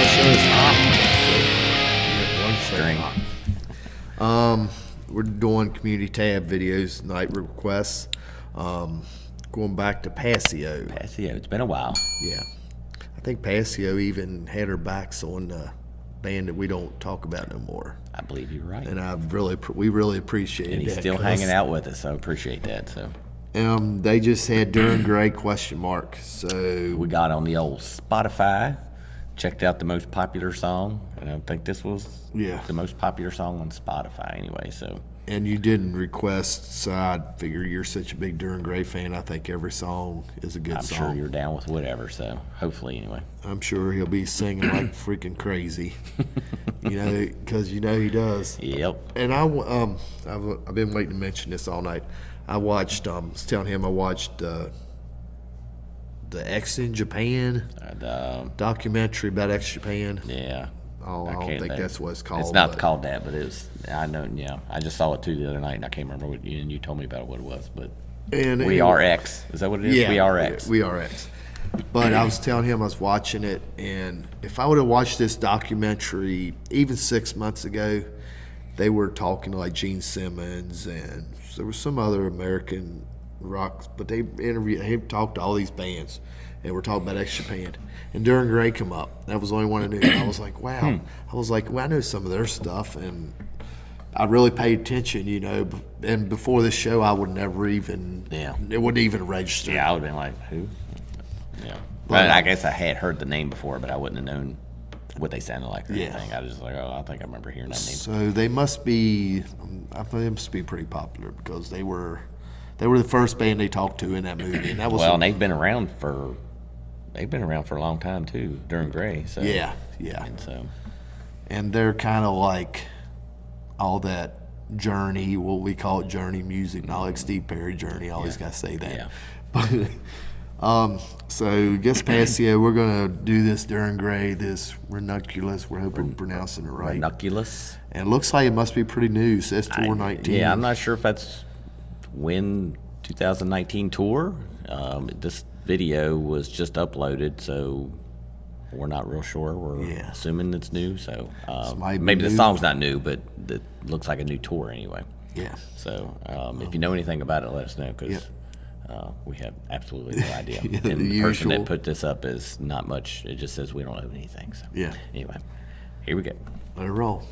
show is hot. We're doing community tab videos, night requests. Going back to Passio. Passio, it's been a while. Yeah. I think Passio even had her backs on the band that we don't talk about no more. I believe you're right. And we really appreciate it. And he's still hanging out with us, so I appreciate that. So they just had During Gray ? So we got on the old Spotify, checked out the most popular song, and I think this was the most popular song on Spotify anyway. So. And you didn't request, so I figure you're such a big During Gray fan. I think every song is a good song. I'm sure you're down with whatever, so hopefully anyway. I'm sure he'll be singing like freaking crazy, because he does. Yep. And I've been waiting to mention this all night. I watched, I was telling him I watched the X in Japan documentary about X Japan. Yeah. Oh, I don't think that's what it's called. It's not called that, but it was. I know. Yeah, I just saw it too the other night, and I can't remember what you told me about what it was. But We Are X. Is that what it is? Yeah, We Are X. We Are X. But I was telling him I was watching it, and if I would have watched this documentary even 6 months ago, they were talking to like Gene Simmons, and there was some other American rock, but they talked to all these bands, and we're talking about X Japan. And During Gray come up. That was the only one I knew. And I was like, wow. I know some of their stuff, and I really paid attention, And before this show, I would never even, it wouldn't even register. Yeah, I would have been like, who? Yeah. But I guess I had heard the name before, but I wouldn't have known what they sounded like or anything. I was just like, I think I remember hearing that name. So they must be pretty popular because they were the first band they talked to in that movie. And that was and they've been around for a long time too, During Gray. So yeah. And they're kind of like all that Journey, what we call it, Journey music, not like Steve Perry Journey. I always got to say that. Yeah. But so I guess Passio, we're gonna do this During Gray, this Ranunculus. We're hoping we're pronouncing it right. Ranunculus. And it looks like it must be pretty new. It says tour 19. Yeah, I'm not sure if that's when 2019 tour. This video was just uploaded, so we're not real sure. We're assuming it's new, so maybe the song's not new, but it looks like a new tour anyway. Yeah. So if you know anything about it, let us know, because we have absolutely no idea. And the person that put this up is not much. It just says we don't know anything. So anyway, here we go. Let it roll.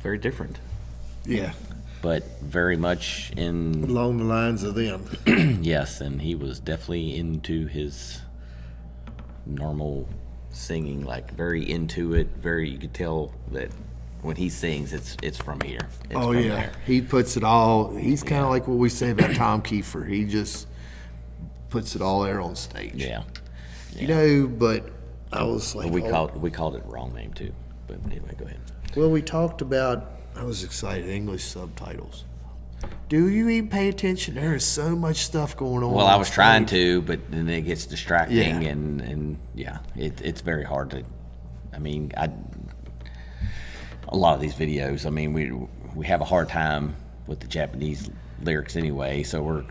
very different, Yeah. but very much in Along the lines of them. yes, and he was definitely into his normal singing, like very into it. Very, you could tell that when he sings, it's from here. It's Oh from yeah, there. he puts it all. He's kind of like what we say about Tom Kiefer. He just puts it all there on stage. Yeah. You know, but I was like, We called it wrong name too. But anyway, go ahead. well, we talked about. I was excited. English subtitles. Do you even pay attention? There is so much stuff going on. Well, I on was trying stage. to, but then it gets distracting, Yeah. and yeah, it's very hard to. I mean, a lot of these videos. I mean, we have a hard time with the Japanese lyrics anyway. So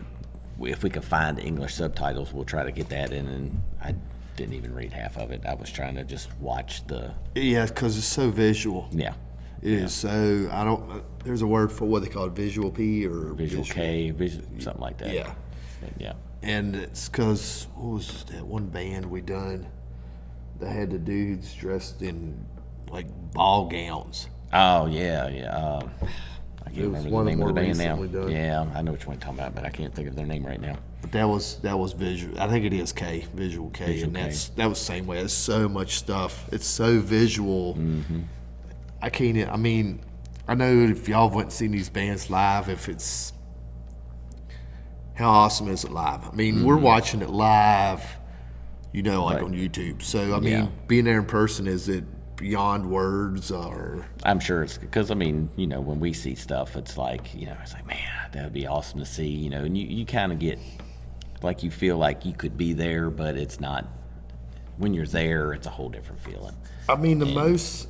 if we can find English subtitles, we'll try to get that in. And I didn't even read half of it. I was trying to just watch the. Yeah, because it's so visual. Yeah. It is so. I don't. There's a word for what they call it, visual P or Visual K, something like that. Yeah. But yeah. And it's because what was that one band we done that had the dudes dressed in like ball gowns. Oh yeah, yeah. I can't It was remember one the of name of the the more band now. recently done. Yeah, I know which one you're talking about, but I can't think of their name right now. But that was visual. I think it is K, visual K, Visual and K. that was the same way. It's so much stuff. It's so visual. Mm-hmm. I can't. I mean, I know if y'all went and seen these bands live, if it's how awesome is it live? I mean, we're watching it live, you know, like Right. on YouTube. So I mean, Yeah. being there in person, is it beyond words or? I'm sure it's because I mean, you know, when we see stuff, it's like, you know, it's like, man, that would be awesome to see, you know, and you kind of get like you feel like you could be there, but it's not. When you're there, it's a whole different feeling. I mean, the most,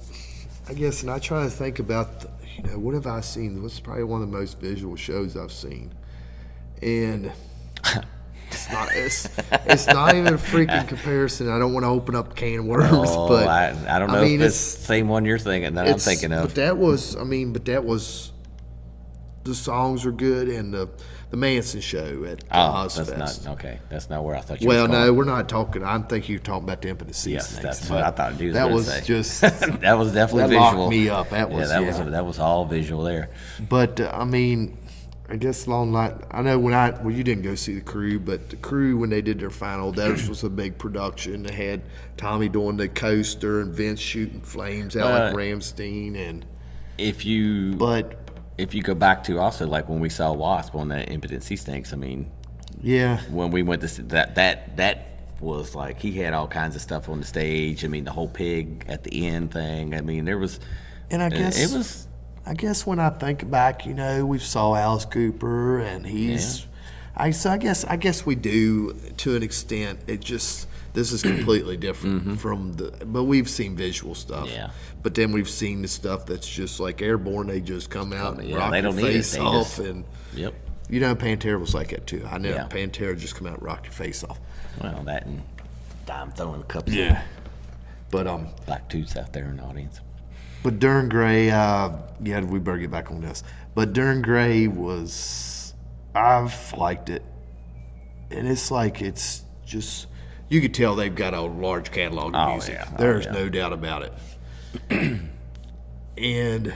I guess, and I try to think about, you know, what have I seen? What's probably one of the most visual shows I've seen, and it's not even a freaking comparison. I don't want to open up a can of worms, Oh, but I don't know mean, if it's the same one you're thinking that I'm thinking of. But that was, I mean, the songs were good, and the Manson show at Oh, Ozfest. that's not okay. That's not where I thought you. Well, was no, going. we're not talking. I'm thinking you're talking about the Impotent Sea Yes, Snakes, that's but what I thought you was that gonna was say. just That was definitely that visual. locked me up. That was that was all visual there. But I mean, I guess along like I know well you didn't go see the Crew, but the Crew when they did their final, theirs was a big production. They had Tommy doing the coaster and Vince shooting flames out like Ramstein and. If you go back to also like when we saw Wasp on the Impotent Sea Snakes, I mean, Yeah, when we went to see that was like he had all kinds of stuff on the stage. I mean, the whole pig at the end thing. I mean, there was, and I guess it was. I guess when I think back, you know, we've saw Alice Cooper, and he's. I guess we do to an extent. It just this is completely different from the. But we've seen visual stuff. Yeah. But then we've seen the stuff that's just like Airborne. They just come out and rock they your don't need it. face They off, just- and Yep. you know Pantera was like that too. I know Yeah. Pantera just come out and rock your face off. Well, that and Dime throwing cups. But Black Tooth's out there in the audience. But Duran Gray, we better get back on this. But Duran Gray I've liked it. And it's like, it's just, you could tell they've got a large catalog of music. yeah. Oh, There's yeah. no doubt about it. And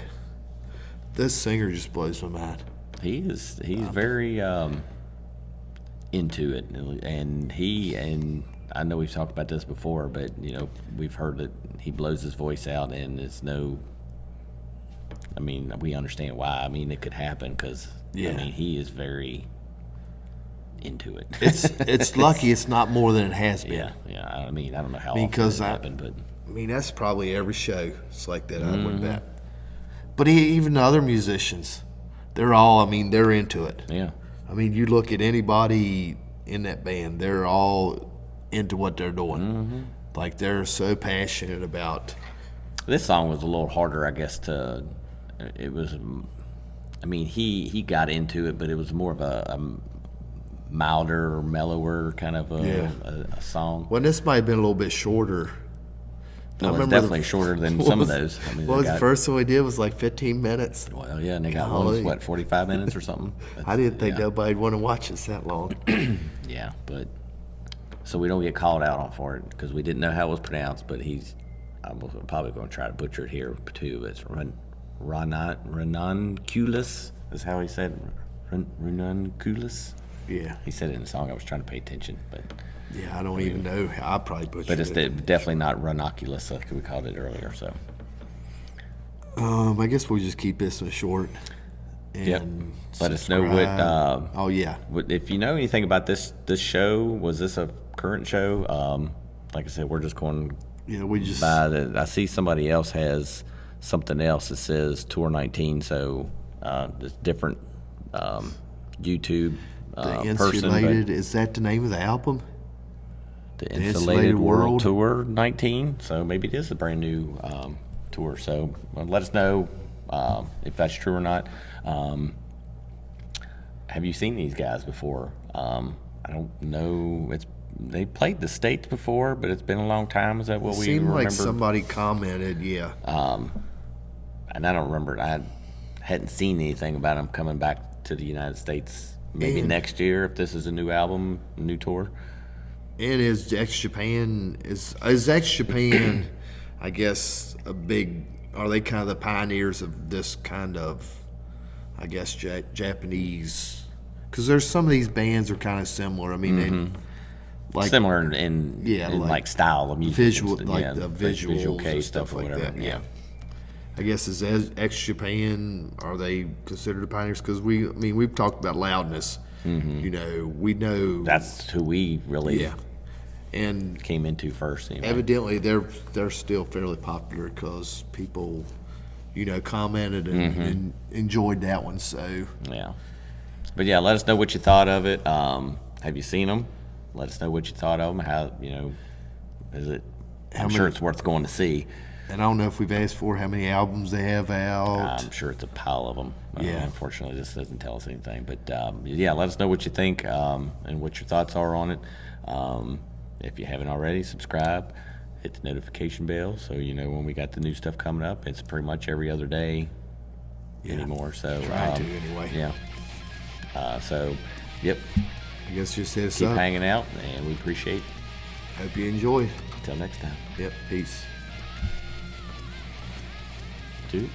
this singer just blows my mind. He's very into it, and I know we've talked about this before, but you know we've heard that he blows his voice out, and it's no. I mean, we understand why. I mean, it could happen because I mean he is very into it. It's lucky it's not more than it has been. yeah. I mean, I don't know how Because often it happened, but I mean, that's probably every show. It's like that, I would bet. But even the other musicians, they're all, I mean, they're into it. yeah. I mean, you look at anybody in that band, they're all into what they're doing. Like, they're so passionate about. This song was a little harder, I guess, it was, I mean, he got into it, but it was more of a milder, mellower kind of a song. Well, this might have been a little bit shorter. No, it's remember definitely shorter than some of those. I mean, What they was the got- first one we did was like 15 minutes. Well, yeah, and they got Golly. one, 45 minutes or something? I didn't think yeah. nobody'd want to watch us that long. Yeah, but, so we don't get called out on for it, because we didn't know how it was pronounced, but I'm probably going to try to butcher it here, too. It's Ranunculus is how he said Ranunculus. Yeah. He said it in the song. I was trying to pay attention, but Yeah, I don't even know. I probably butchered it's it. definitely not Ranunculus like we called it earlier. So I guess we'll just keep this one short. And yep. Let us know subscribe. Oh yeah. if you know anything about this show. Was this a current show? Like I said, we're just going Yeah, we just by the. I see somebody else has something else that says Tour 19. So it's different YouTube the person. Insulated. Is that the name of the album? The Insulated Insulated World World? Tour 19. So maybe it is a brand new tour. So let us know if that's true or not. Have you seen these guys before? I don't know. They played the States before, but it's been a long time. Is that what we Seemed remember? like somebody commented. Yeah. And I don't remember. I hadn't seen anything about them coming back to the United States. Maybe And- next year if this is a new album, a new tour. And is X Japan is X Japan? I guess a big. Are they kind of the pioneers of this kind of, I guess, Japanese? Because there's some of these bands are kind of similar. I mean, they, like Similar in like style of music, visual, and like yeah, the like visuals Visual K and stuff or like whatever. that. Yeah. I guess is X Japan, are they considered the pioneers? Because we've talked about Loudness. You know, we know That's who we really yeah, and came into first. Anyway. evidently they're still fairly popular because people, you know, commented and enjoyed that one. So Yeah. But yeah, let us know what you thought of it. Have you seen them? Let us know what you thought of them. How, is it? I'm sure it's worth going to see. and I don't know if we've asked for how many albums they have out. I'm sure it's a pile of them. Yeah. Unfortunately, this doesn't tell us anything. But yeah, let us know what you think and what your thoughts are on it. If you haven't already, subscribe, hit the notification bell so you know when we got the new stuff coming up. It's pretty much every other day anymore. So Try to anyway. Yeah. So, yep. I guess just hit us Keep up. hanging out, and we appreciate. Hope you enjoy. Until next time. Yep. Peace. Dude.